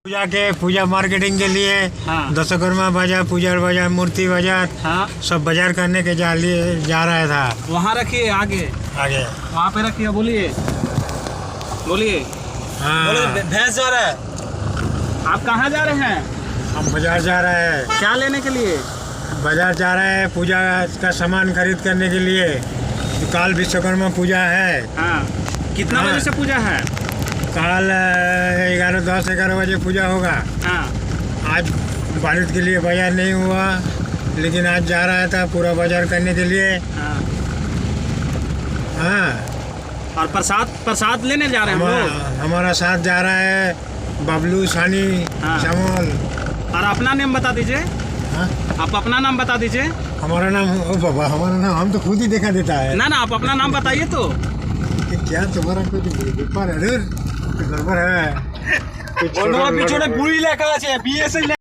पूजा के पूजा मार्केटिंग के लिए हाँ। दशकर्मा बाजार, पूजा बाजार, मूर्ति बाजार, हाँ, सब बाजार करने के जा रहा था। वहाँ रखिए आगे आगे वहाँ पे रखिए। बोलिए बोलिए। हाँ, भैंस जा रहा है। आप कहाँ जा रहे हैं? हम बाजार जा रहे हैं। क्या लेने के लिए? बाजार जा रहे हैं पूजा का सामान खरीद करने के लिए। काल विश्वकर्मा पूजा है। हाँ। कितना हाँ। बजे से पूजा है? काल 11 बजे पूजा होगा। हाँ। आज बारिश के लिए बाजार नहीं हुआ, लेकिन आज जा रहा था पूरा बाजार करने के लिए। हाँ। हाँ, और प्रसाद लेने जा रहे हैं हम लोग। हमारा साथ जा रहा है बबलू, सानी, हाँ। श्यामल। और अपना नाम बता दीजिए। हाँ? आप अपना नाम बता दीजिए। हमारा नाम, ओ बाबा, हमारा नाम हम तो खुद ही देखा देता है। ना आप अपना नाम बताइए तो। क्या तुम्हारा कुछ गड़बड़ है? पिछड़े बुरी लेखा আছে, BSC